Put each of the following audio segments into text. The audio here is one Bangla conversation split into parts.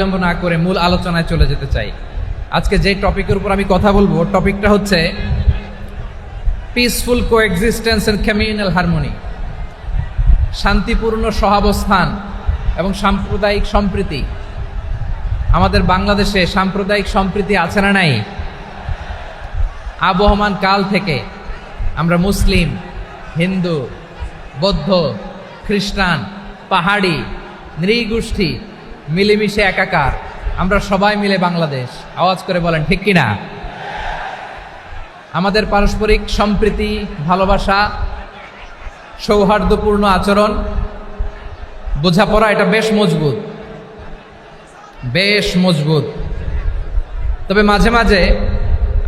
বিলম্ব না করে মূল আলোচনায় চলে যেতে চাই। আজকে যে টপিকের উপর আমি কথা বলবো টপিকটা হচ্ছে peaceful coexistence and communal harmony, শান্তিপূর্ণ সহাবস্থান এবং সাম্প্রদায়িক সম্প্রীতি। আমাদের বাংলাদেশে সাম্প্রদায়িক সম্প্রীতি আছে না নাই? আবহমান কাল থেকে আমরা মুসলিম, হিন্দু, বৌদ্ধ, খ্রিস্টান, পাহাড়ি, নৃগোষ্ঠী মিলেমিশে একাকার, আমরা সবাই মিলে বাংলাদেশ। আওয়াজ করে বলেন ঠিক কিনা? আমাদের পারস্পরিক সম্প্রীতি, ভালোবাসা, সৌহার্দ্যপূর্ণ আচরণ, বোঝাপড়া এটা বেশ মজবুত। তবে মাঝে মাঝে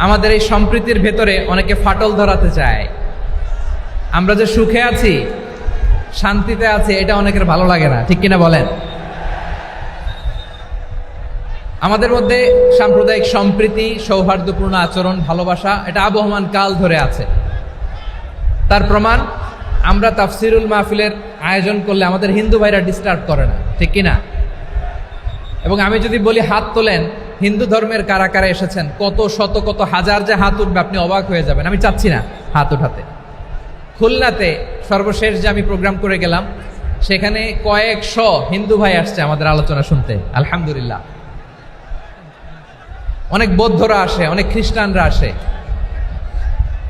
আমাদের এই সম্প্রীতির ভেতরে অনেকে ফাটল ধরাতে চায়। আমরা যে সুখে আছি, শান্তিতে আছি, এটা অনেকের ভালো লাগে না, ঠিক কিনা বলেন? আমাদের মধ্যে সাম্প্রদায়িক সম্প্রীতি, সৌহার্দ্যপূর্ণ আচরণ, ভালোবাসা এটা আবহমান কাল ধরে আছে। তার প্রমাণ আমরা তাফসিরুল মাহফিলের আয়োজন করলে আমাদের হিন্দু ভাইরা ডিস্টার্ব করে না, ঠিক কিনা? এবং আমি যদি বলি হাত তোলেন, হিন্দু ধর্মের কারা কারা এসেছেন, কত শত কত হাজার যে হাত উঠবে, আপনি অবাক হয়ে যাবেন। আমি চাচ্ছি না হাত উঠাতে। খুলনাতে সর্বশেষ যে আমি প্রোগ্রাম করে গেলাম, সেখানে কয়েকশো হিন্দু ভাই আসছে আমাদের আলোচনা শুনতে, আলহামদুলিল্লাহ। অনেক বৌদ্ধরা আসে, অনেক খ্রিস্টানরা আসে।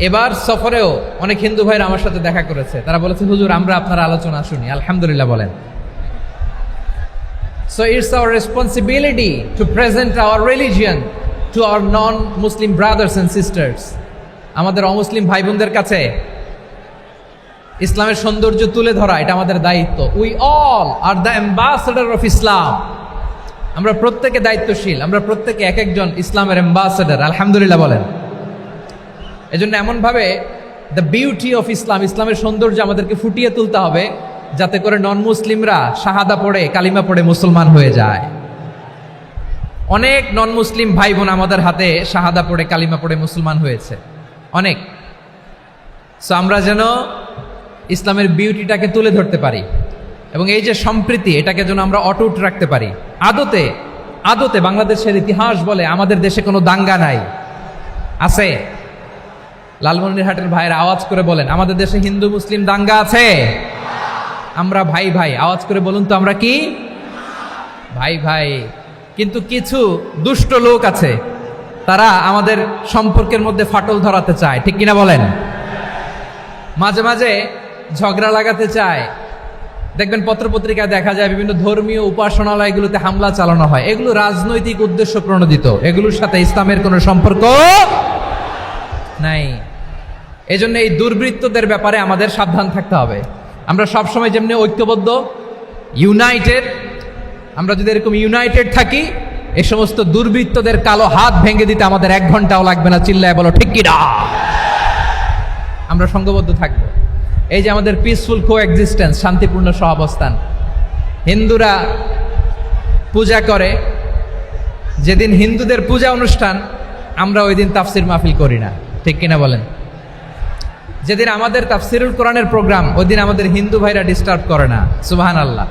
এবার সফরেও অনেক হিন্দু ভাইরা আমার সাথে দেখা করেছে। তারা বলেছে, হুজুর আমরা আপনার আলোচনা শুনি, আলহামদুলিল্লাহ বলেন। So it's our responsibility to present our religion to our non-Muslim brothers and sisters. আমাদের অমুসলিম ভাই বোনদের কাছে ইসলামের সৌন্দর্য তুলে ধরা এটা আমাদের দায়িত্ব। We all are the ambassador of Islam. আমরা প্রত্যেকে দায়িত্বশীল, আমরা প্রত্যেকে এক একজন ইসলামের অ্যাম্বাসেডর, আলহামদুলিল্লাহ বলেন। এজন্য এমনভাবে দ্য বিউটি অফ ইসলাম, ইসলামের সৌন্দর্য আমাদেরকে ফুটিয়ে তুলতে হবে, যাতে করে নন মুসলিমরা শাহাদা পড়ে, কালিমা পড়ে মুসলমান হয়ে যায়। অনেক নন মুসলিম ভাই বোন আমাদের হাতে শাহাদা পড়ে, কালিমা পড়ে মুসলমান হয়েছে, অনেক। সো আমরা যেন ইসলামের বিউটিটাকে তুলে ধরতে পারি এবং এই যে সম্প্রীতি, এটাকে যেন আমরা অটুট রাখতে পারি। আদতে বাংলাদেশের ইতিহাস বলে আমাদের দেশে কোনো দাঙ্গা নাই, আছে? লালমনিরহাটের ভাইয়ের আওয়াজ করে বলেন, আমাদের দেশে হিন্দু মুসলিম দাঙ্গা আছে? আমরা ভাই ভাই, আওয়াজ করে বলুন তো, আমরা কি ভাই ভাই? কিন্তু কিছু দুষ্ট লোক আছে, তারা আমাদের সম্পর্কের মধ্যে ফাটল ধরাতে চায়, ঠিক কিনা বলেন? মাঝে মাঝে ঝগড়া লাগাতে চায়। দেখবেন পত্রপত্রিকায় দেখা যায় বিভিন্ন ধর্মীয় উপাসনালয়গুলোতে হামলা চালানো হয়। এগুলো রাজনৈতিক উদ্দেশ্য প্রণোদিত, এগুলোর সাথে ইসলামের কোনো সম্পর্ক নাই। এজন্য এই দুর্বৃত্তদের ব্যাপারে আমাদের সাবধান থাকতে হবে। আমরা সবসময় যেমনি ঐক্যবদ্ধ, ইউনাইটেড, আমরা যদি এরকম ইউনাইটেড থাকি, এই সমস্ত দুর্বৃত্তদের কালো হাত ভেঙে দিতে আমাদের 1 ঘন্টাও লাগবে না। চিল্লায় বলো ঠিক কিনা? আমরা সংঘবদ্ধ থাকবো। এই যে আমাদের পিসফুল কোএক্সিস্টেন্স, শান্তিপূর্ণ সহাবস্থান। হিন্দুরা পূজা করে, যেদিন হিন্দুদের পূজা অনুষ্ঠান, আমরা ওই দিন তাফসির মাহফিল করি না, ঠিক কিনা বলেন? যেদিন আমাদের তাফসিরুল কোরআনের প্রোগ্রাম, ওই দিন আমাদের হিন্দু ভাইরা ডিস্টার্ব করে না, সুবহানাল্লাহ।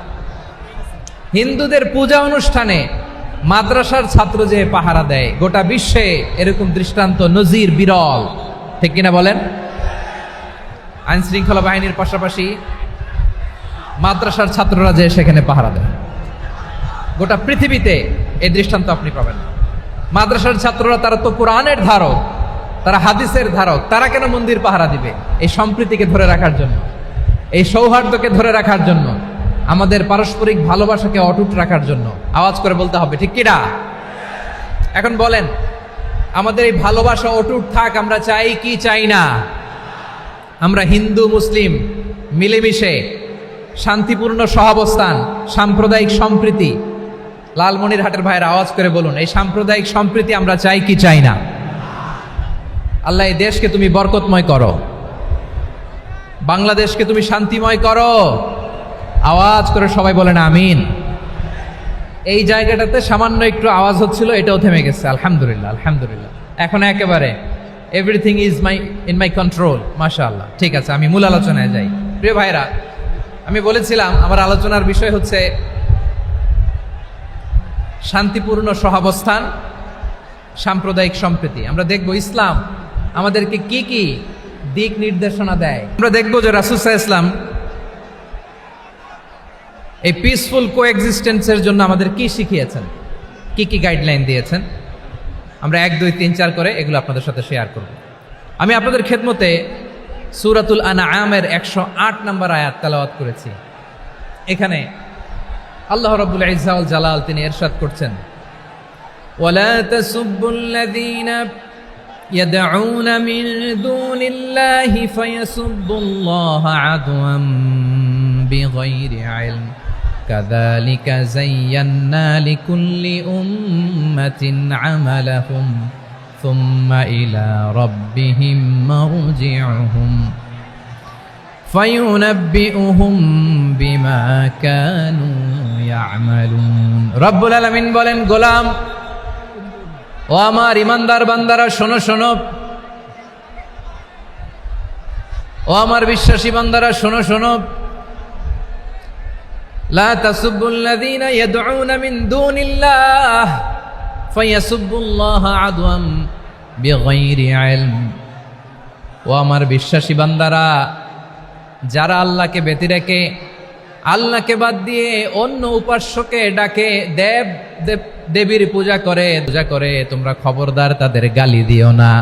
হিন্দুদের পূজা অনুষ্ঠানে মাদ্রাসার ছাত্র যে পাহারা দেয়, গোটা বিশ্বে এরকম দৃষ্টান্ত নজির বিরল, ঠিক কিনা বলেন? আইন শৃঙ্খলা বাহিনীর পাশাপাশি মাদ্রাসার ছাত্ররা যে সেখানে পাহারা দেয়, গোটা পৃথিবীতে এই দৃষ্টান্ত আপনি পাবেন। মাদ্রাসার ছাত্ররা, তারা তো কোরআনের ধারক, তারা হাদিসের ধারক, তারা কেন মন্দির পাহারা দিবে? এই সম্প্রীতিকে ধরে রাখার জন্য, এই সৌহার্দ্যকে ধরে রাখার জন্য, আমাদের পারস্পরিক ভালোবাসাকে অটুট রাখার জন্য। আওয়াজ করে বলতে হবে ঠিক কিনা? এখন বলেন, আমাদের এই ভালোবাসা অটুট থাক, আমরা চাই কি চাই না? আমরা হিন্দু মুসলিম মিলেমিশে শান্তিপূর্ণ সহাবস্থান, সাম্প্রদায়িক সম্প্রীতি। লালমনিরহাটের ভাইয়ের আওয়াজ করে বলুন, এই সাম্প্রদায়িক সম্প্রীতি আমরা চাই কি চাই না? আল্লাহ এই দেশকে তুমি বরকতময় করো, বাংলাদেশকে তুমি শান্তিময় করো। আওয়াজ করে সবাই বলেন আমিন। এই জায়গাটাতে সামান্য একটু আওয়াজ হচ্ছিল, এটাও থেমে গেছে, আলহামদুলিল্লাহ আলহামদুলিল্লাহ। এখন একেবারে everything is in my control, মাশাআল্লাহ। ঠিক আছে, আমি মূল আলোচনায় যাই। প্রিয় ভাইরা, আমি বলেছিলাম আমার আলোচনার বিষয় হচ্ছে শান্তিপূর্ণ সহাবস্থান, সাম্প্রদায়িক সম্প্রীতি। আমরা দেখব ইসলাম আমাদেরকে কি কি দিক নির্দেশনা দেয়। আমরা দেখব যে রাসূল সাল্লাল্লাহু আলাইহি ওয়াসাল্লাম এই পিসফুল কোএক্সিস্টেন্সের জন্য আমাদের কি শিখিয়েছেন, কি কি গাইডলাইন দিয়েছেন। আমরা 1, 2, 3, 4 করে এগুলো আপনাদের সাথে শেয়ার করব। আমি আপনাদের খেদমতে সূরাতুল আনআমের 108 নম্বর আয়াত তেলাওয়াত করেছি। এখানে আল্লাহ রাব্বুল ইজ্জা ওয়াল জালাল তিনি ইরশাদ করছেন, ওয়ালা তাসুব্বুল্লাযীনা ইয়াদউনা মিন দুনিল্লাহি ফায়াসুব্বুল্লাহা আদওয়াম বিগাইরি ইলম কাযালিকা যায়্যান্না লিকুল্লি উম্মাতিন আমালাহুম সুম্মা ইলা রাব্বিহিম মারজিউহুম ফায়ুনাব্বিউহুম বিমা কানু ইয়ামালুন। রব্বুল আলামিন বলেন, গোলাম ও আমার ইমানদার বান্দারা শোনো শোনো, ও আমার বিশ্বাসী বান্দারা শোনো শোনো, লা তাসুব্বুল্লাযীনা ইয়াদউনা মিন দুনিল্লাহ ফায়াসুব্বুল্লাহা আদওয়াম বিগাইরি ইলম। ও আমার বিশ্বাসী বান্দারা, যারা আল্লাহকে ব্যতি রেখে, আল্লাহকে বাদ দিয়ে অন্য উপাস্যকে ডাকে, দেবীর পূজা করে, তোমরা খবরদার তাদের গালি দিও না।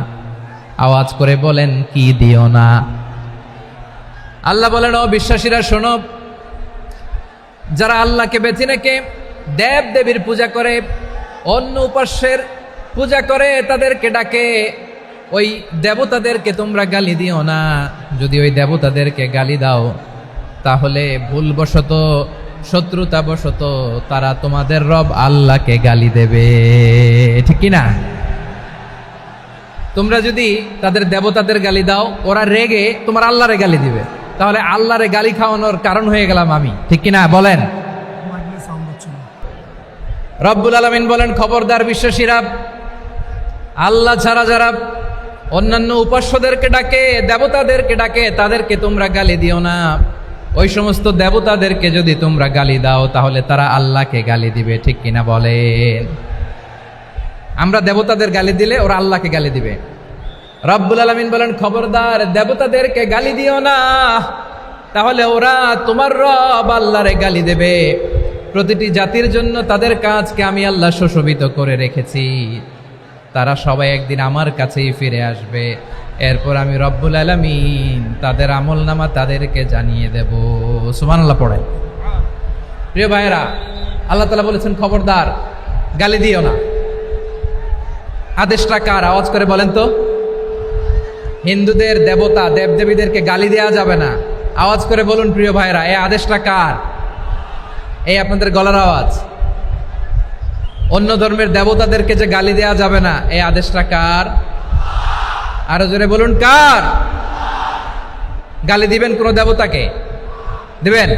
আওয়াজ করে বলেন, কি দিও না? আল্লাহ বলেন, ও বিশ্বাসীরা শোনো, যারা আল্লাহকে বেছে রেখে দেবীর পূজা করে, অন্য উপাস্যের পূজা করে, তাদেরকে ডাকে, ওই দেবতাদেরকে তোমরা গালি দিও না। যদি ওই দেবতাদেরকে গালি দাও তাহলে ভুলবশত, শত্রুতাবশত তারা তোমাদের রব আল্লাহকে গালি দেবে, ঠিক কি না? তোমরা যদি তাদের দেবতাদের গালি দাও, ওরা রেগে তোমার আল্লাহরে গালি দিবে, তাহলে আল্লাহরে গালি খাওয়ানোর কারণ হয়ে গেলাম আমি, ঠিক কি না? বলেন। রব্বুল আলামিন বলেন, খবরদার বিশ্বাসীরা, আল্লাহ ছাড়া যারা অন্যান্য উপাস্যদেরকে ডাকে, দেবতাদেরকে ডাকে, তাদেরকে তোমরা গালি দিও না। ওই সমস্ত দেবতাদেরকে যদি তোমরা গালি দাও তাহলে তারা আল্লাহকে গালি দিবে, ঠিক কিনা বলেন? আমরা দেবতাদের গালি দিলে ওরা আল্লাহকে গালি দিবে। রব্বুল আলামিন বলেন, খবরদার দেবতাদেরকে গালি দিও না, তাহলে ওরা তোমার রব আল্লাহরে গালি দেবে। প্রতিটি জাতির জন্য তাদের কাজকে আমি আল্লাহ সুশোভিত করে রেখেছি, তারা সবাই একদিন আমার কাছেই ফিরে আসবে। এরপর আমি রব্বুল আলামিন তাদের আমলনামা তাদেরকে জানিয়ে দেব। সুবহানাল্লাহ পড়েন। প্রিয় ভাইয়েরা, আল্লাহ তাআলা বলেছেন, খবরদার গালি দিও না। আদেশটা কার? আওয়াজ করে বলেন তো। হিন্দুদের দেবতা দেবদেবীদেরকে গালি দেওয়া যাবে না। আওয়াজ করে বলুন প্রিয় ভাইয়েরা, এই আদেশটা কার? এই আপনাদের গলার আওয়াজ। অন্য ধর্মের দেবতাদেরকে যে গালি দেওয়া যাবে না, এই আদেশটা কার? আরো জোরে বলুন, কার? গালি দিবেন কোন দেবতাকে? দিবেন?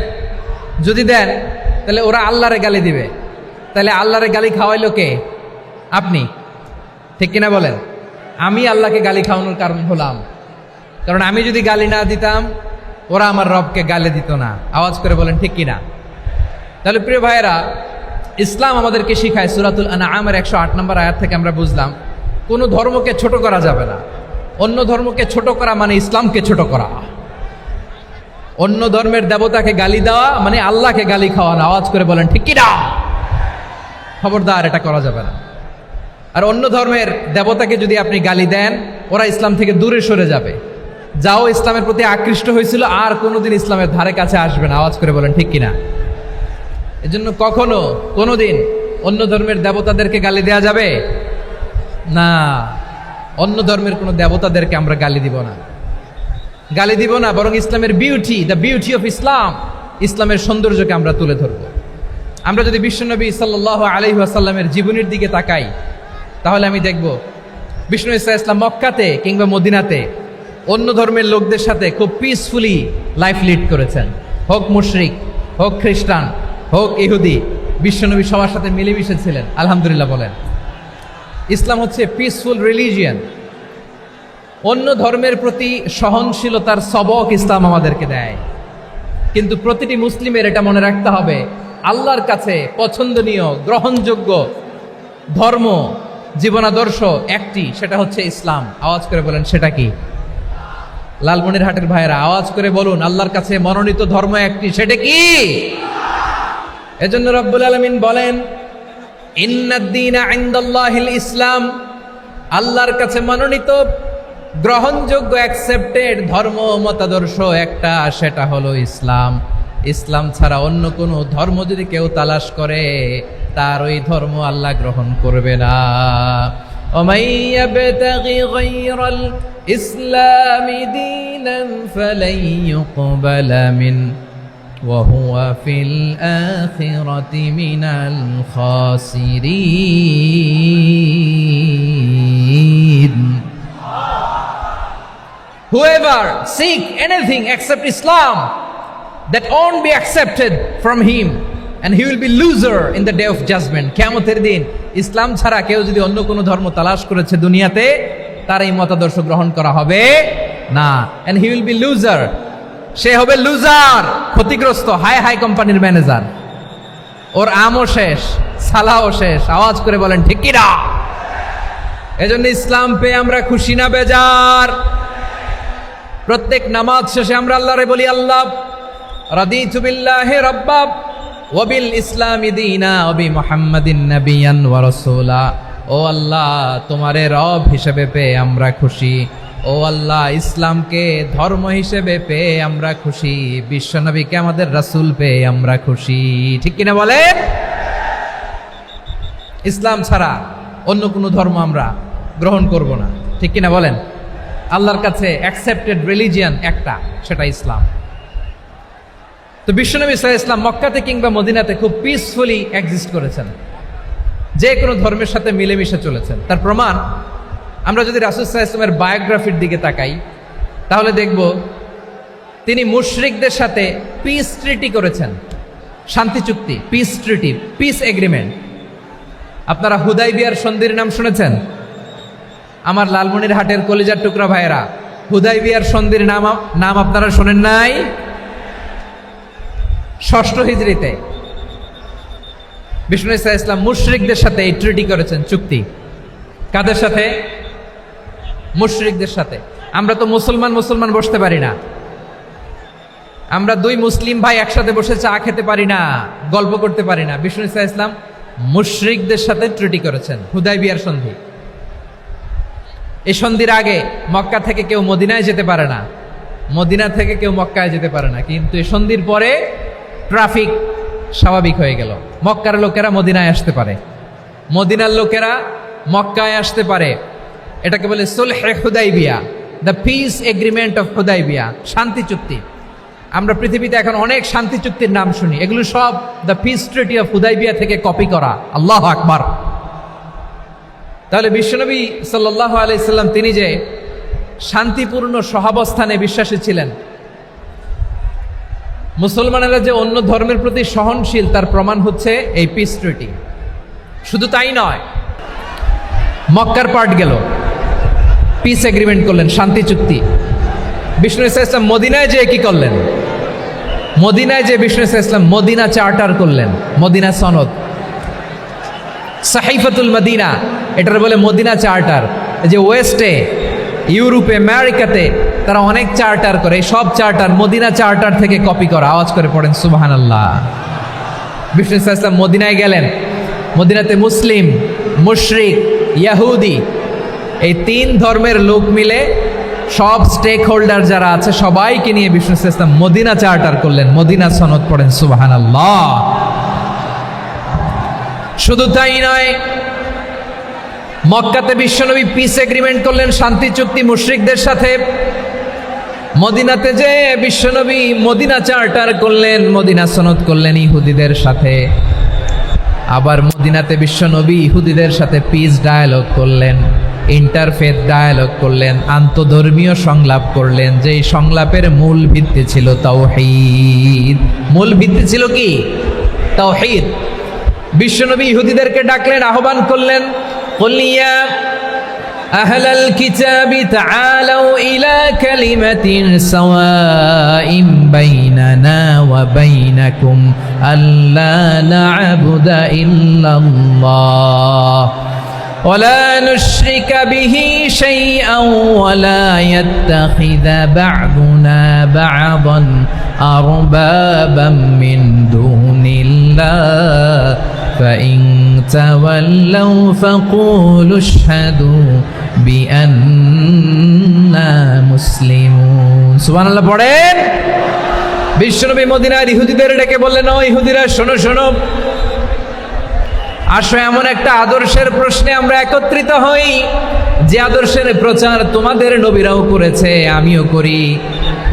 যদি দেন তাহলে ওরা আল্লাহরে গালি দিবে, তাহলে আল্লাহরে গালি খাওয়াইলো কে? আপনি, ঠিক কিনা বলেন? আমি আল্লাহকে গালি খাওয়ানোর কারণ হলাম, কারণ আমি যদি গালি না দিতাম ওরা আমার রবকে গালি দিত না। আওয়াজ করে বলেন, ঠিক কিনা? তাহলে প্রিয় ভাইয়েরা, ইসলাম আমাদেরকে শিখায়, সূরাতুল আনআমের 108 নম্বর আয়াত থেকে আমরা বুঝলাম, কোনো ধর্মকে ছোট করা যাবে না। অন্য ধর্মকে ছোট করা মানে ইসলামকে ছোট করা। অন্য ধর্মের দেবতাকে গালি দেওয়া মানে আল্লাহকে গালি খাওয়ানো। আওয়াজ করে বলেন, ঠিক কিনা? খবরদার, এটা করা যাবে না। আর অন্য ধর্মের দেবতাকে যদি আপনি গালি দেন, ওরা ইসলাম থেকে দূরে সরে যাবে। যাও ইসলামের প্রতি আকৃষ্ট হয়েছিল আর কোনোদিন ইসলামের ধারে কাছে আসবে না। আওয়াজ করে বলেন, ঠিক কিনা? এজন্য কখনো কোনোদিন অন্য ধর্মের দেবতাদেরকে গালি দেওয়া যাবে না। অন্য ধর্মের কোনো দেবতাদেরকে আমরা গালি দিব না, গালি দিব না, বরং ইসলামের beauty, the beauty of Islam, ইসলামের সৌন্দর্যকে আমরা তুলে ধরব। আমরা যদি বিশ্বনবী সাল্লাল্লাহু আলাইহি ওয়াসাল্লামের জীবনের দিকে তাকাই, তাহলে আমি দেখব বিষ্ণু ইসলাম মক্কাতে কিংবা মদিনাতে অন্য ধর্মের লোকদের সাথে খুব পিসফুলি লাইফ লিড করেছেন। হোক মুশরিক, হোক খ্রিস্টান, হোক ইহুদি, বিশ্বনবী সবার সাথে মিলেমিশে ছিলেন। আলহামদুলিল্লাহ বলেন। ইসলাম হচ্ছে পিসফুল রিলিজিয়ান। অন্য ধর্মের প্রতি সহনশীলতার সবক ইসলাম আমাদেরকে দেয়। কিন্তু প্রতিটি মুসলিমের এটা মনে রাখতে হবে, আল্লাহর কাছে পছন্দনীয় গ্রহণযোগ্য ধর্ম জীবনাদর্শ একটি, সেটা হচ্ছে ইসলাম। আওয়াজ করে বলেন সেটা কি? লালমনিরহাটের ভাইয়েরা আওয়াজ করে বলুন, আল্লাহর কাছে মনোনীত ধর্ম একটি, সেটা কি? এজন্য রব্বুল আলামিন বলেন, ইন্নাদ-দীনা ইনদাল্লাহিল ইসলাম, আল্লাহর কাছে মনোনীত গ্রহণযোগ্য অ্যাকসেপ্টেড ধর্ম মতাদর্শ একটা, সেটা হলো ইসলাম। ইসলাম ছাড়া অন্য কোনো ধর্ম যদি কেউ তালাশ করে, তার ওই ধর্ম আল্লাহ গ্রহণ করবে না। ওমাই ইয়াবতাগি গায়রাল ইসলামি দীনান ফালাই ইউকবালা মিন ওয়া হুয়া ফিল আখিরাতি মিনাল খাসিরিন। Whoever seek anything except Islam, that won't be accepted from him, and he will be loser in the day of judgment. কিয়ামতের দিন ইসলাম ছাড়া কেউ যদি অন্য কোনো ধর্ম তালাশ করেছে দুনিয়াতে, তার এই মতাদর্শ গ্রহণ করা হবে না, and he will be loser, সে হবে লুজার, ক্ষতিগ্রস্ত। হাই হাই কোম্পানির ম্যানেজার, ওর আমও শেষ, সালাও শেষ। আওয়াজ করে বলেন ঠিক কি না? এজন্য ইসলাম পেয়ে আমরা খুশি না বেজার? প্রত্যেক নামাজ শেষে আমরা আল্লাহরে বলি, আল্লাহ রাদিতু বিল্লাহি রাব্বা ওয়া বিল ইসলামি দীনা ওয়া বি মুহাম্মাদিন নাবিয়ান ওয়া রাসূলা। ও আল্লাহ, তোমারে রব হিসেবে পেয়ে আমরা খুশি। ও আল্লাহ, ইসলামকে ধর্ম হিসেবে পেয়ে আমরা খুশি। বিশ্বনবীকে আমাদের রাসূল পেয়ে আমরা খুশি। ঠিক কিনা বলে? ইসলাম ছাড়া অন্য কোনো ধর্ম আমরা গ্রহণ করব না। ঠিক কিনা বলেন? আল্লাহর কাছে অ্যাকসেপ্টেড রিলিজিয়ান একটা, সেটা ইসলাম। তো বিশ্বনবী সাল্লাল্লাহু আলাইহি ওয়াসাল্লাম মক্কাতে কিংবা মদিনাতে খুব পিসফুলি এক্সিস্ট করেছেন, যে কোনো ধর্মের সাথে মিলেমিশে চলেছেন। তার প্রমাণ আমরা যদি রাসূল সাল্লাল্লাহু আলাইহি ওয়াসাল্লামের বায়োগ্রাফির দিকে তাকাই, তাহলে দেখব তিনি মুশরিকদের সাথে পিস ট্রিটি করেছেন, শান্তি চুক্তি, পিস ট্রিটি, পিস এগ্রিমেন্ট। আপনারা হুদাইবিয়ার সন্ধির নাম শুনেছেন? আমার লালমনিরহাটের কলিজার টুকরা ভাইয়েরা, হুদাইবিয়ার সন্ধির নাম আপনারা শোনেন নাই? ষষ্ঠ হিজরিতে বিষ্ণু ঈসা ইসলাম মুশরিকদের সাথে এই ট্রিটি করেছেন, চুক্তি। কাদের সাথে? মুশরিকদের সাথে। আমরা তো মুসলমান বসতে পারি না, আমরা দুই মুসলিম ভাই একসাথে বসে চা খেতে পারি না, গল্প করতে পারি না। বিষ্ণু ঈসা ইসলাম মুশরিকদের সাথে ট্রিটি করেছেন, হুদাইবিয়ার সন্ধি। এই সন্ধির আগে মক্কা থেকে কেউ মদিনায় যেতে পারে না, মদিনা থেকে কেউ মক্কায় যেতে পারে না। কিন্তু এই সন্ধির পরে ট্রাফিক স্বাভাবিক হয়ে গেল। মক্কার লোকেরা মদিনায় আসতে পারে, মদিনার লোকেরা মক্কায় আসতে পারে। এটাকে বলে সুলহে হুদাইবিয়া, the peace agreement of Hudaibiya, শান্তি চুক্তি। আমরা পৃথিবীতে এখন অনেক শান্তি চুক্তির নাম শুনি, এগুলো সব the piece treaty of Hudaibiya থেকে কপি করা। আল্লাহু আকবার। তাহলে বিশ্বনবী সাল্লাল্লাহু আলাইহি সাল্লাম তিনি যে শান্তিপূর্ণ সহাবস্থানে বিশ্বাসী ছিলেন, মুসলমানেরা যে অন্য ধর্মের প্রতি সহনশীল, তার প্রমাণ হচ্ছে এই পিস ট্রিটি। শুধু তাই নয়, মক্কার পার্ট গেল, পিস এগ্রিমেন্ট করলেন, শান্তি চুক্তি। বিষ্ণু ঈসা ইসলাম মদিনায় যেয়ে কি করলেন? মদিনায় যে বিষ্ণু ঈসা ইসলাম মদিনা চার্টার করলেন, মদিনা সনদ, সাহিফাতুল মদিনা, এটার বলে মদিনা চার্টার। যে ওয়েস্টে, ইউরোপে, আমেরিকাতে তারা অনেক চার্টার করে, এই সব চার্টার মদিনা চার্টার থেকে কপি করা। আওয়াজ করে পড়েন সুবহানাল্লাহ। বিষ্ণু ঈসা ইসলাম মদিনায় গেলেন, মদিনাতে মুসলিম, মুশরিক, ইয়াহুদি, এই তিন ধর্মের লোক মিলে সব স্টেক হোল্ডার যারা আছে সবাইকে নিয়ে বিষ্ণু ঈসা ইসলাম মদিনা চার্টার করলেন, মদিনা সনদ। পড়েন সুবহানাল্লাহ। শুধু তাই নয়, মক্কাতে বিশ্বনবী পিস এগ্রিমেন্ট করলেন, শান্তি চুক্তি মুশরিকদের সাথে। মদিনাতে যে বিশ্বনবী মদিনা চার্টার করলেন, মদিনা সনদ করলেন ইহুদিদের সাথে। আবার মদিনাতে বিশ্বনবী ইহুদিদের সাথে পিস ডায়ালগ করলেন, ইন্টারফেথ ডায়ালগ করলেন, আন্তধর্মীয় সংলাপ করলেন। যেই সংলাপের মূল ভিত্তি ছিল তাওহীদ। মূল ভিত্তি ছিল কি? তাওহীদ। বিশ্বনবী ইহুদিদেরকে ডাকলেন, আহ্বান করলেন, কুল ইয়া أهل الكتاب تعالوا إلى كلمة سواء بيننا وبينكم ألا نعبد إلا الله ولا نشرك به شيئا ولا يتخذ بعضنا بعضا أربابا من دون الله فإن تولوا فقولوا اشهدوا بأننا مسلمون سبحان الله পড়েন বিশ্বনবী মদিনার ইহুদিদের ডেকে বললেন ও ইহুদিরা শোনো শোনো আসো এমন একটা আদর্শের প্রশ্নে আমরা একত্রিত হই যে আদর্শের প্রচার তোমাদের নবীরাও করেছে আমিও করি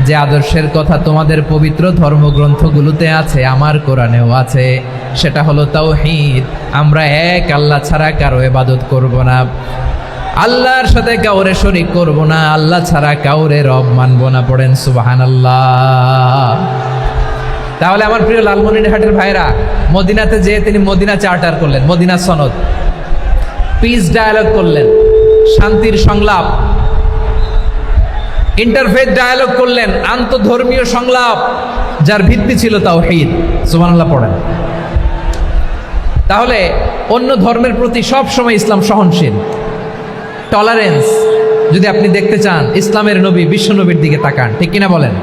যে আদর্শের কথা তোমাদের পবিত্র ধর্মগ্রন্থগুলোতে আছে আমার কোরআনেও আছে সেটা হলো তাওহীদ আমরা এক আল্লাহ ছাড়া কারো ইবাদত করব না আল্লাহর সাথে কাউরে শরীক করব না আল্লাহ ছাড়া কাউরে রব মানব না পড়েন সুবহানাল্লাহ তাহলে আমার প্রিয় লালমনিরহাটের ভাইরা মদিনাতে যেয়ে তিনি মদিনা চার্টার করলেন মদিনা সনদ পিস ডায়ালগ করলেন শান্তির সংলাপ ইন্টারফেথ ডায়ালগ করলেন আন্তধর্মীয় সংলাপ যার ভিত্তি ছিল তাওহীদ সুবহানাল্লাহ পড়েন তাহলে অন্য ধর্মের প্রতি সব সময় ইসলাম সহনশীল টলারেন্স যদি আপনি দেখতে চান ইসলামের নবী বিশ্ব নবীর দিকে তাকান ঠিক কিনা বলেন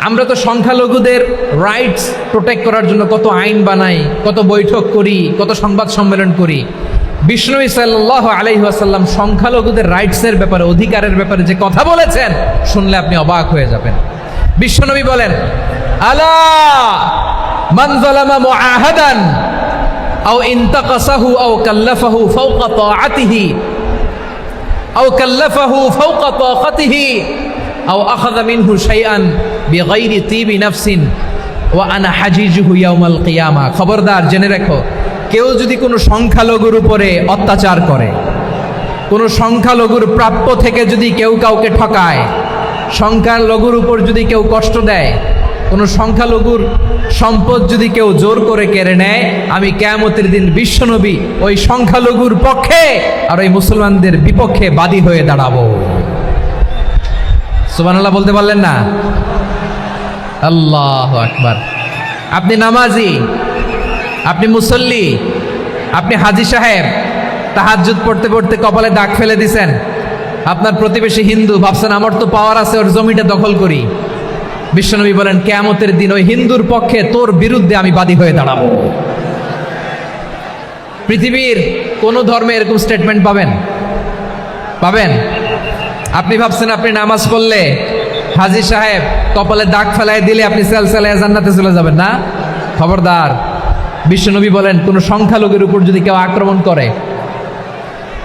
আমরা তো সংখ্যালঘুদের রাইটস প্রোটেক্ট করার জন্য কত আইন বানাই কত বৈঠক করি কত সংবাদ সম্মেলন করি বিষ্ণু সাল্লাল্লাহু আলাইহি ওয়াসাল্লাম সংখ্যালঘুদের রাইটসের ব্যাপারে অধিকারের ব্যাপারে যে কথা বলেছেন শুনলে আপনি অবাক হয়ে যাবেন বিশ্বনবী বলেন আলা মান যালামা মুআহাদান আও ইনতাকাসাহু আও কাল্লাফাহু ফাওকা তাআতিহি আও কাল্লাফাহু ফাওকা তাকাতিহি আও আখাযা মিনহু শাইআন বিগাইরি তিবি নাফসিন ওয়া আনা হাজিজুহু ইয়াউমাল কিয়ামা খবরদার জেনে রাখো কেউ যদি কোনো সংখ্যালঘুর উপরে অত্যাচার করে কোনো সংখ্যালঘুর প্রাপ্য থেকে যদি কেউ কাউকে ঠকায় সংখ্যালঘুর উপর যদি কেউ কষ্ট দেয় কোনো সংখ্যালঘুর সম্পদ যদি কেউ জোর করে কেড়ে নেয় আমি কিয়ামতের দিন বিশ্বনবী ওই সংখ্যালঘুর পক্ষে আর ওই মুসলমানদের বিপক্ষে বাদী হয়ে দাঁড়াবো সুবহানাল্লাহ বলতে পারলেন না আল্লাহু আকবার আপনি নামাজি আপনি মুসল্লি আপনি হাজী সাহেব তাহাজ্জুদ পড়তে পড়তে কপালে দাগ ফেলে দিছেন আপনার প্রতিবেশী হিন্দু ভাবছেন আমার তো পাওয়ার আছে ওর জমিটা দখল করি বিশ্বনবী বলেন কিয়ামতের দিন ওই হিন্দুর পক্ষে তোর বিরুদ্ধে আমি বাদী হয়ে দাঁড়াবো পৃথিবীর কোন ধর্মে এরকম স্টেটমেন্ট পাবেন পাবেন আপনি ভাবছেন আপনি নামাজ পড়লে হাজী সাহেব কপালে দাগ ফেলায় দিলে আপনি সেলসেলায় জান্নাতে চলে যাবেন না খবরদার বিশ্বনবী বলেন কোন সংখ্যালঘুর উপর যদি কেউ আক্রমণ করে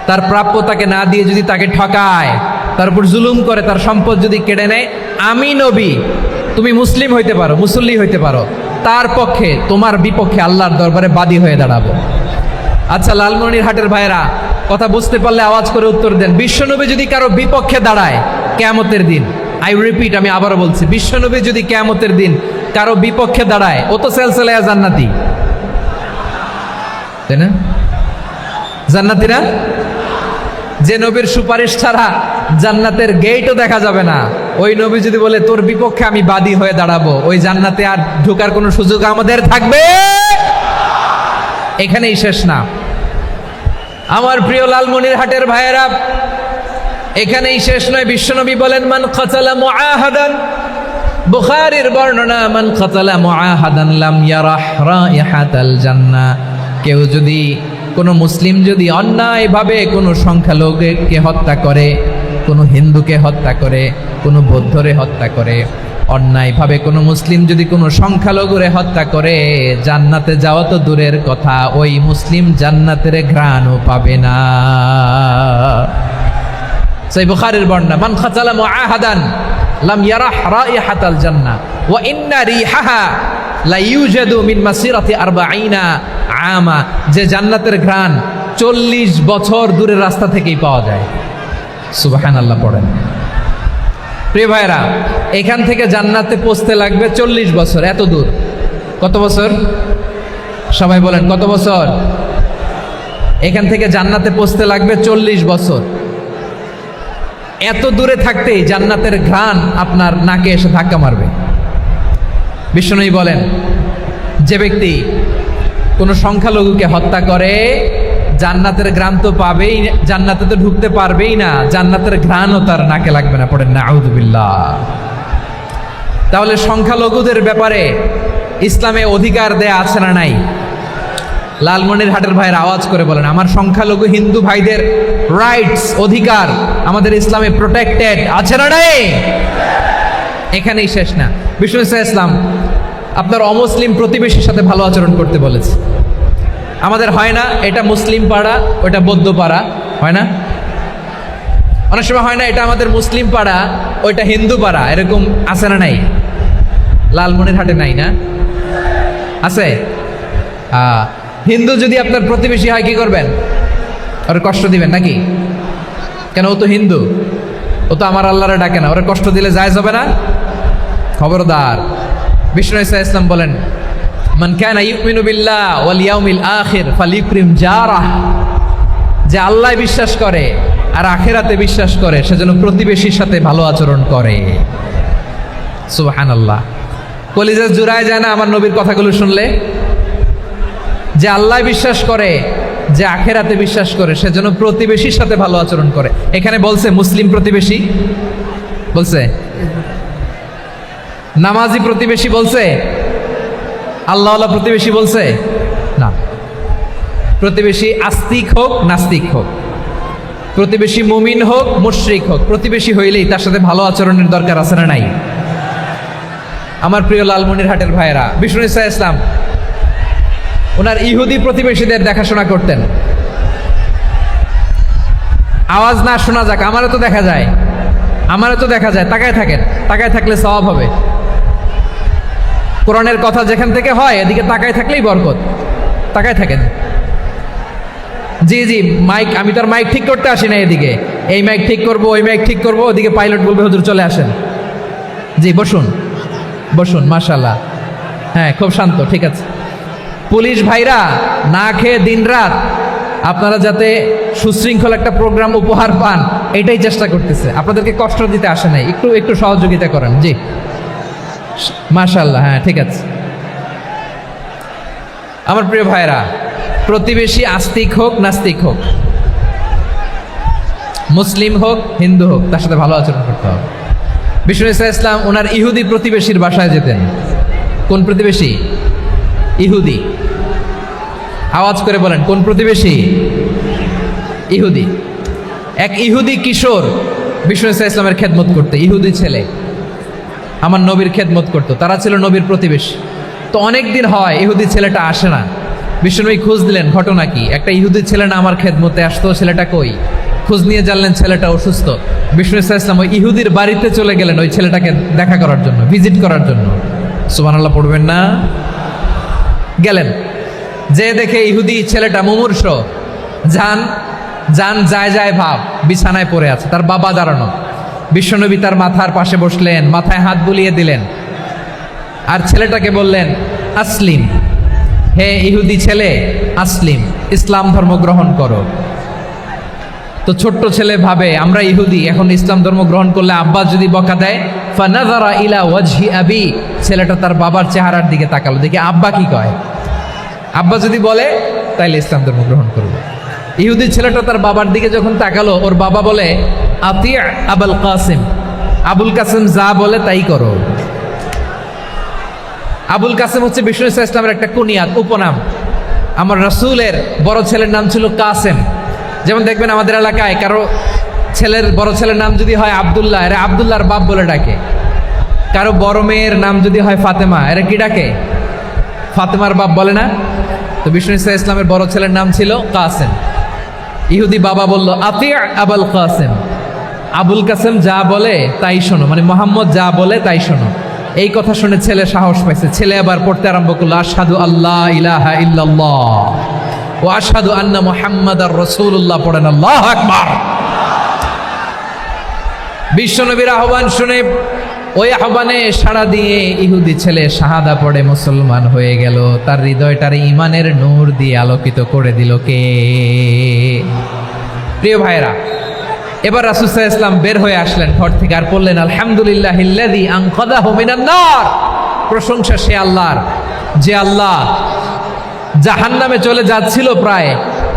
তার প্রাপ্য তাকে না দিয়ে যদি তাকে ঠকায় তার উপর জুলুম করে তার সম্পদ যদি কেড়ে নেয় আমি নবী তুমি মুসলিম হইতে পারো মুসল্লি হইতে পারো তার পক্ষে তোমার বিপক্ষে আল্লাহর দরবারে বাদী হয়ে দাঁড়াবো আচ্ছা লালমনিরহাটের ভাইরা কথা বুঝতে পারলে আওয়াজ করে উত্তর দেন বিশ্বনবী যদি কারো বিপক্ষে দাঁড়ায় কিয়ামতের দিন আই রিপিট আমি আবারও বলছি বিশ্বনবী যদি কিয়ামতের দিন কারো বিপক্ষে দাঁড়ায় ও তো সেলসেলায়া জান্নাতি তাই না জান্নাতিরা যে নবীর সুপারিশ ছাড়া জান্নাতের গেটও দেখা যাবে না ওই নবী যদি বলে তোর বিপক্ষে আমি বাদী হয়ে দাঁড়াবো ওই জান্নাতে আর ঢোকার কোনো সুযোগ আমাদের থাকবে এখানেই শেষ না আমার প্রিয় লালমনিরহাটের ভাইয়েরা এখানেই শেষ নয় বিশ্বনবী বলেন মান কাতালা মুআহাদান বুখারীর বর্ণনা মান কাতালা মুআহাদান লাম ইয়ারাহ রাইহাতাল জান্নাহ কেউ যদি কোনো মুসলিম যদি অন্যায়ভাবে কোনো সংখ্যালঘুকে হত্যা করে কোনো হিন্দুকে হত্যা করে কোনো বৌদ্ধরে হত্যা করে অন্যায়ভাবে কোনো মুসলিম যদি কোনো সংখ্যালঘুরে হত্যা করে জান্নাতে যাওয়া তো দূরের কথা ওই মুসলিম জান্নাতের ঘ্রাণও পাবে না সেই বুখারীর বর্ণনা মান খাতালা মুআহাদান লাম ইয়ারাহ রাইহাতাল জান্নাহ ওয়া ইন্না রিহাহা লা ইউজাদু মিন মাসিরাতি 40 আমা যে জান্নাতের ঘ্রাণ 40 বছর দূরের রাস্তা থেকেই পাওয়া যায় সুবহানাল্লাহ পড়েন প্রিয় ভাইরা এখান থেকে জান্নাতে পৌঁছতে লাগবে 40 বছর এত দূর কত বছর সবাই বলেন কত বছর এখান থেকে জান্নাতে পৌঁছতে লাগবে 40 বছর। এত দূরে থাকতেই জান্নাতের ঘ্রাণ আপনার নাকে এসে ধাক্কা মারবে। বিষ্ণুই বলেন, যে ব্যক্তি কোনো সংখ্যালঘুকে হত্যা করে জান্নাতের ঘ্রাণ তো পাবেই, জান্নাতে তো ঢুকতে পারবেই না, জান্নাতের ঘ্রাণও তার নাকে লাগবে না। পড়েন না আউযুবিল্লাহ। তাহলে সংখ্যালঘুদের ব্যাপারে ইসলামে অধিকার দেয়া আছে না নাই? লালমনিরহাটের ভাইয়ের আওয়াজ করে বলেন, আমার সংখ্যালঘু হিন্দু ভাইদের রাইটস, অধিকার আমাদের ইসলামে প্রোটেক্টেড আছে না নাই? এখানেই শেষ না। বিষ্ণু ইসলাম আপনার অমুসলিম প্রতিবেশীর সাথে ভালো আচরণ করতে বলেছে। আমাদের হয় না এটা মুসলিম পাড়া, ওটা বৌদ্ধ পাড়া, হয় না? অনেক সময় হয় না এটা আমাদের মুসলিম পাড়া, ওইটা হিন্দু পাড়া, এরকম আছে না নাই? লালমনিরহাটে নাই না? আছে? হিন্দু যদি আপনার প্রতিবেশী হয় কি করবেন? ওর কষ্ট দিবেন নাকি? কেন? ও তো হিন্দু, ও তো আমার আল্লাহরে ডাকে না, ওরা কষ্ট দিলে জায়েজ হবে না? খবরদার। বিষ্ণু ইসলাম বলেন, মান কানা ইউমিনু বিল্লাহ ওয়াল ইয়াউমিল আখির ফালিউকরিম জারাহ, যে আল্লাহ বিশ্বাস করে আর আখিরাতে বিশ্বাস করে সে যেন প্রতিবেশীর সাথে ভালো আচরণ করে। সুবহানাল্লাহ। কলিজা জুড়ায় যায় না আমার নবীর কথাগুলো শুনলে? যে আল্লাহ বিশ্বাস করে, যে আখিরাতে বিশ্বাস করে সে যেন প্রতিবেশীর সাথে ভালো আচরণ করে। এখানে বলছে মুসলিম প্রতিবেশী, বলছে নামাজি প্রতিবেশী, বলছে আল্লাহওয়ালা প্রতিবেশী, বলছে না। প্রতিবেশী আস্তিক হোক নাস্তিক হোক, প্রতিবেশী মুমিন হোক মুশরিক হোক, প্রতিবেশী হইলেই তার সাথে ভালো আচরণের দরকার আছে না নাই? আমার প্রিয় লালমনিরহাটের ভাইয়েরা, বিষ্ণু ইসলাম ওনার ইহুদি প্রতিবেশীদের দেখাশোনা করতেন। আওয়াজ না শোনা যাক, আমারও তো দেখা যায়, আমারও তো দেখা যায়। তাকায় থাকেন, তাকায় থাকলে সওয়াব হবে। কোরআনের কথা যেখান থেকে হয় এদিকে তাকায় থাকলেই বরকত। তাকায় থাকেন। জি জি, মাইক, আমি তো আর মাইক ঠিক করতে আসি না এদিকে, এই মাইক ঠিক করব, ওই মাইক ঠিক করব, ওদিকে পাইলট বলবে হুজুর চলে আসেন। জি বসুন, বসুন, মাশাআল্লাহ। হ্যাঁ, খুব শান্ত, ঠিক আছে। পুলিশ ভাইরা না খেয়ে দিনরাত আপনারা যাতে সুশৃঙ্খল একটা প্রোগ্রাম উপহার পান এটাই চেষ্টা করতেছে, আপনাদেরকে কষ্ট দিতে আসে নাই। একটু একটু সহযোগিতা করেন। জি মাশাআল্লাহ। হ্যাঁ, ঠিক আছে। আমার প্রিয় ভাইরা, প্রতিবেশী আস্তিক হোক নাস্তিক হোক, মুসলিম হোক হিন্দু হোক, তার সাথে ভালো আচরণ করতে হবে। বিষ্ণু ইসলাম ওনার ইহুদি প্রতিবেশীর বাসায় যেতেন। কোন প্রতিবেশী? ইহুদি। আওয়াজ করে বলেন, কোন প্রতিবেশী? ইহুদি। এক ইহুদি কিশোর বিষ্ণু ইসলামের খেদমত করতে, ইহুদি ছেলে আমার নবীর খেদমত করতো, তারা ছিল নবীর প্রতিবেশী। তো অনেক দিন হয় ইহুদি ছেলেটা আসে না। বিষ্ণুনবী খোঁজ দিলেন, ঘটনা কি? একটা ইহুদি ছেলে না আমার খেদমতে আসতো, ছেলেটা কই? খোঁজ নিয়ে জানলেন ছেলেটা অসুস্থ। বিষ্ণু ইসলাম ওই ইহুদির বাড়িতে চলে গেলেন ওই ছেলেটাকে দেখা করার জন্য, ভিজিট করার জন্য। সুবহানাল্লাহ পড়বেন না? গেলেন, যে দেখে ইহুদি ছেলেটা মুমূর্ষ, যান যান যায় যায় ভাব, বিছানায় পড়ে আছে, তার বাবা দাঁড়ানো। বিশ্বনবী তার মাথার পাশে বসলেন, মাথায় হাত বুলিয়ে দিলেন, আর ছেলেটাকে বললেন আসলিম, হে ইহুদি ছেলে আসলিম, ইসলাম ধর্ম গ্রহণ করো। তো ছোট্ট ছেলে ভাবে আমরা ইহুদি, এখন ইসলাম ধর্ম গ্রহণ করলে আব্বা যদি বকা দেয়, ফানাযারা ইলা ওয়াজহি আবি, ছেলেটা তার বাবার চেহারার দিকে তাকালো, দেখি আব্বা কি কয়। আব্বা যদি বলে তাইলে ইসলাম ধর্ম গ্রহণ করবে। ইহুদি ছেলেটা তার বাবার দিকে যখন তাকালো, ওর বাবা বলে আতি আবুল কাসিম, আবুল কাসিম যা বলে তাই করো। আবুল কাসিম হচ্ছে বিষ্ণু ইসলামের একটা কুনিয়াত, উপনাম। আমার রাসূলের বড় ছেলের নাম ছিল কাসেম। যেমন দেখবেন আমাদের এলাকায় কারো ছেলের বড় ছেলের নাম যদি হয় আব্দুল্লাহ, এরা আব্দুল্লাহর বাপ বলে ডাকে। কারো বড় মেয়ের নাম যদি হয় ফাতেমা, এরা কি ডাকে? ফাতেমার বাপ বলে না? তো বিষ্ণু ইসলামের বড় ছেলের নাম ছিল কাসেম। ইহুদি বাবা বলল আতি আবুল কাসেম, আবুল কাসেম যা বলে তাই শোনো, মানে মোহাম্মদ যা বলে তাই শোনো। এই কথা শুনে ছেলে সাহস পাইছে, ছেলে আবার পড়তে আরম্ভ করলো আশহাদু আল্লাহ ইলাহা ইল্লাল্লাহ ও আশহাদু আন্না মুহাম্মাদার রাসূলুল্লাহ। পড়েন আল্লাহু আকবার। বিশ্বনবীর আহ্বান শুনে ওই আহ্বানে সাড়া দিয়ে ইহুদি ছেলে শাহাদা পড়ে মুসলমান হয়ে গেল। তার হৃদয়টার ইমানের নূর দিয়ে আলোকিত করে দিল কে? প্রিয় ভাইরা, এবার রাসূল সাল্লাল্লাহু আলাইহি ওয়াসাল্লাম বের হয়ে আসলেন ঘর থেকে আর বললেন, আলহামদুলিল্লাহিল্লাযী আনকাযাহু মিনান নার। প্রশংসা সে আল্লাহর, যে আল্লাহ জাহান্নামে চলে যাচ্ছিল প্রায়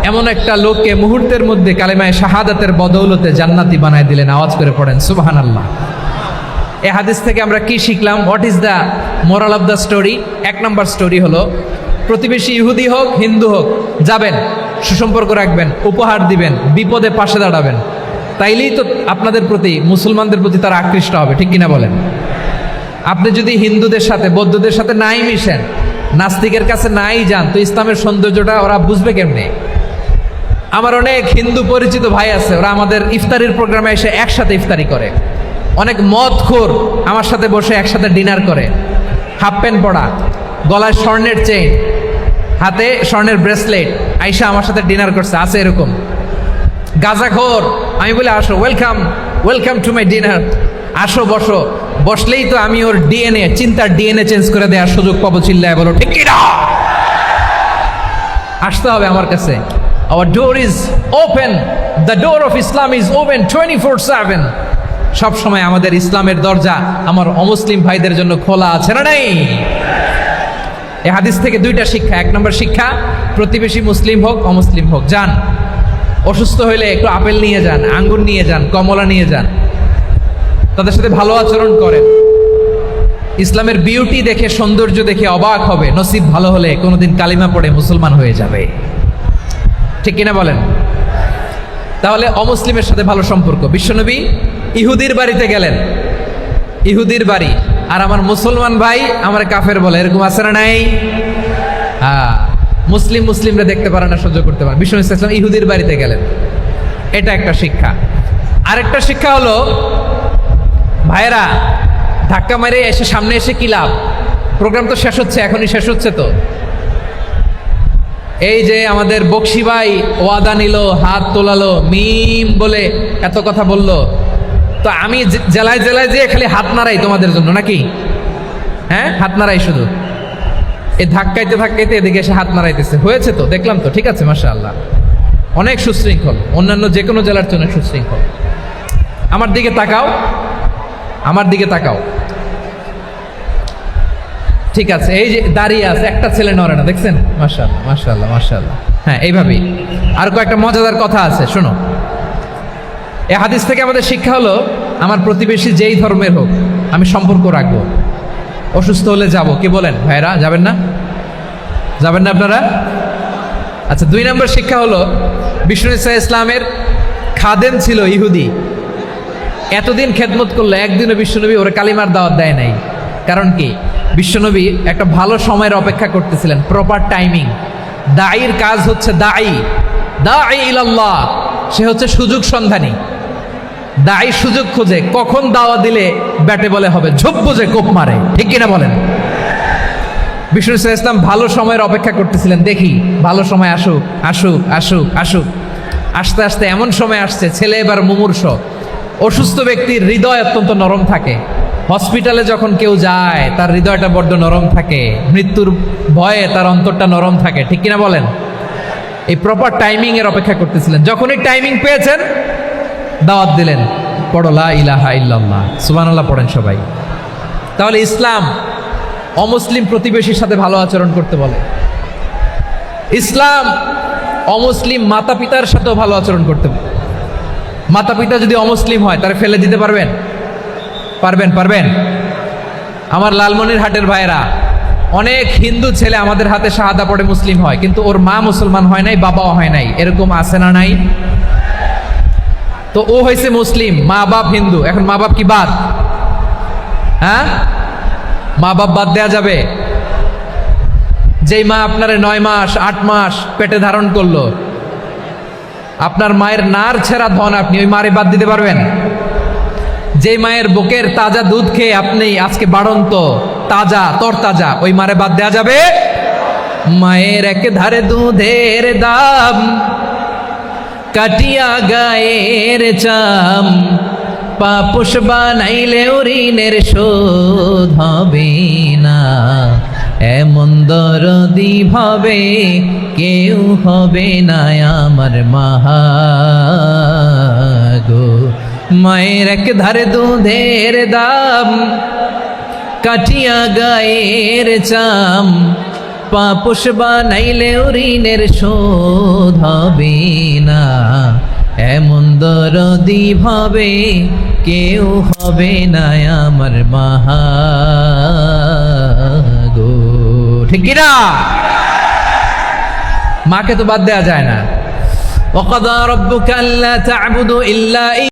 এমন একটা লোককে মুহূর্তের মধ্যে কালেমায়ে শাহাদাতের বদৌলতে জান্নাতি বানায় দিলেন। আওয়াজ করে পড়েন সুবহানাল্লাহ। এই হাদিস থেকে আমরা কি শিখলাম? What is the moral of the story? এক নম্বর স্টোরি হলো, প্রতিবেশী ইহুদি হোক হিন্দু হোক, যাবেন, সুসম্পর্ক রাখবেন, উপহার দিবেন, বিপদে পাশে দাঁড়াবেন। তাইলেই তো আপনাদের প্রতি, মুসলমানদের প্রতি তারা আকৃষ্ট হবে, ঠিক কিনা বলেন? আপনি যদি হিন্দুদের সাথে বৌদ্ধদের সাথে নাই মিশেন, নাস্তিকের কাছে নাই যান, তো ইসলামের সৌন্দর্যটা ওরা বুঝবে কেমনে? আমার অনেক হিন্দু পরিচিত ভাই আছে, ওরা আমাদের ইফতারির প্রোগ্রামে এসে একসাথে ইফতারি করে। অনেক মদখোর আমার সাথে বসে একসাথে ডিনার করে, হাফ প্যান্ট পরা, গলায় স্বর্ণের চেইন, হাতে স্বর্ণের ব্রেসলেট, আইসা আমার সাথে ডিনার করছে, আছে এরকম। গাঁজাখোর, আমি বলে আসো, welcome welcome to my dinner, আসো বসো। বসলেই তো আমি ওর ডিএনএ, চিন্তার ডিএনএ চেঞ্জ করে দেওয়ার সুযোগ পাবো। চিল্লায় বলো ঠিক কি না? আসতে হবে আমার কাছে। Hour door is open, the door of Islam is open 24/7। সব সময় আমাদের ইসলামের দরজা আমার অমুসলিম ভাইদের জন্য খোলা আছে না নাই? এই হাদিস থেকে দুইটা শিক্ষা। এক নম্বর শিক্ষা, প্রতিবেশী মুসলিম হোক অমুসলিম হোক, যান, অসুস্থ হইলে একটু আপেল নিয়ে যান, আঙ্গুর নিয়ে যান, কমলা নিয়ে যান, তাদের সাথে ভালো আচরণ করেন। ইসলামের বিউটি দেখে, সৌন্দর্য দেখে অবাক হবে, নসিব ভালো হলে কোনোদিন কালিমা পড়ে মুসলমান হয়ে যাবে, ঠিক কিনা বলেন? তাহলে অমুসলিমের সাথে ভালো সম্পর্ক। বিশ্বনবী ইহুদির বাড়িতে গেলেন, ইহুদির বাড়ি, আর আমার মুসলমান ভাই আমার কাফের বলে, এরকম আছে না নাই? হ্যাঁ, মুসলিমরা দেখতে পারে না, সহ্য করতে পারে। বিশ্বনবী সাল্লাল্লাহু আলাইহি ওয়াসাল্লাম ইহুদির বাড়িতে গেলেন, এটা একটা শিক্ষা। আরেকটা শিক্ষা হলো, ভাইরা ধাক্কা মেরে এসে সামনে এসে কি লাভ? প্রোগ্রাম তো শেষ হচ্ছে, এখনই শেষ হচ্ছে। তো এই যে আমাদের বকশি ভাই ওয়াদা নিল, হাত তোলালো, মিম বলে এত কথা বললো, তো আমি জেলায় জেলায় যেয়ে খালি হাত নাড়াই তোমাদের জন্য নাকি? হ্যাঁ, হাত নাড়াই শুধু। এই ধাক্কাইতে ধাক্কাইতে এদিকে এসে হাত নাড়াইতেছে, হয়েছে তো, দেখলাম তো, ঠিক আছে, মাশাআল্লাহ, অনেক সুশৃঙ্খল, অন্যান্য যে কোনো জেলার জন্য সুশৃঙ্খল। আমার দিকে তাকাও, আমার দিকে তাকাও, ঠিক আছে। এই যে দাঁড়িয়ে আছে, একটা ছেলে নড়ে না, দেখছেন? মাশাআল্লাহ মাশাআল্লাহ মাশাআল্লাহ। হ্যাঁ, এইভাবেই। আর কয়েকটা মজাদার কথা আছে, শোনো। এই হাদিস থেকে আমাদের শিক্ষা হলো, আমার প্রতিবেশী যেই ধর্মের হোক আমি সম্পর্ক রাখবো। অসুস্থ হলে যাব, কি বলেন ভাইরা? যাবেন না? যাবেন না আপনারা? আচ্ছা, 2 নম্বর শিক্ষা হলো, বিষ্ণু ঈসা ইসলামের খাদেম ছিল ইহুদি, এতদিন খেদমত করলো, একদিনও বিশ্বনবী ওরা কালিমার দাওয়াত দেয় নাই। কারণ কি? বিশ্বনবী একটা ভালো সময়ের অপেক্ষা করতেছিলেন, প্রপার টাইমিং। দাঈর কাজ হচ্ছে দাঈ ইলাল্লাহ, সে হচ্ছে সুযোগ সন্ধানী। দাঈ সুযোগ খোঁজে, কখন দাওয়া দিলে ব্যাটে বলে হবে, ঝোপ বুঝে কোপ মারে, ঠিক কিনা বলেন? বিষ্ণু ঈসা ইসলাম ভালো সময়ের অপেক্ষা করতেছিলেন, দেখি ভালো সময় আসুক আসুক আসুক আসুক। আস্তে আস্তে এমন সময় আসছে, ছেলে এবার মুমূর্ষ। অসুস্থ ব্যক্তির হৃদয় অত্যন্ত নরম থাকে। হসপিটালে যখন কেউ যায় তার হৃদয়টা বড্ড নরম থাকে, মৃত্যুর ভয়ে তার অন্তরটা নরম থাকে, ঠিক কিনা বলেন? এই প্রপার টাইমিং এর অপেক্ষা করতেছিলেন। যখনই টাইমিং পেয়েছেন, দাওয়াত দিলেন, পড়ো লা ইলাহা ইল্লাল্লাহ, সুবহানাল্লাহ পড়েন সবাই। তাহলে ইসলাম অমুসলিম প্রতিবেশীর সাথে ভালো আচরণ করতে বলে। ইসলাম অমুসলিম মাতা পিতার সাথেও ভালো আচরণ করতে বলে। মাতা পিতা যদি অমুসলিম হয়, তারা ফেলে দিতে পারবেন? পারবেন? আমার লালমনিরহাটের ভাইরা, অনেক হিন্দু ছেলে আমাদের হাতে শাহাদা পড়ে মুসলিম হয়, কিন্তু ওর মা মুসলমান হয় নাই, বাবাও হয় নাই, এরকম আছে না নাই? তো ও হয়েছে মুসলিম, মা বাপ হিন্দু, এখন মা বাপ কি বাদ? হ্যাঁ, মা বাপ বাদ দেয়া যাবে? যেই মা আপনার 9 মাস 8 মাস পেটে ধারণ করলো, আপনার মায়ের নার ছেঁড়া ধন, আপনি ওই মারে বাদ দিতে পারবেন? যে মায়ের বুকের তাজা দুধ খেয়ে আপনি আজকে বাড়ন্ত তাজা তরতাজা, ওই মারে বাদ দেয়া যাবে? মায়ের এক ধারে দুধের দাম, কাটিয়া গায়ের চাম, পাপোশ বানাইলেও ঋণের শোধ হবে না, এমন দরদি ভাবে কেউ হবে না আমার মাগো। মায়ের এক ধারে দুধের দাম, কাটিয়া গায়ের চাম, পাপোশ বানাইলেও ঋণের শোধ হবে না, এমন দরদি ভাবে কেউ হবে না আমার মাগো। ঠিক কিনা? মাকে তো বাদ দেওয়া যায় না। ওয়াকাদা রাব্বুকা আল্লা তা'বুদু ইল্লা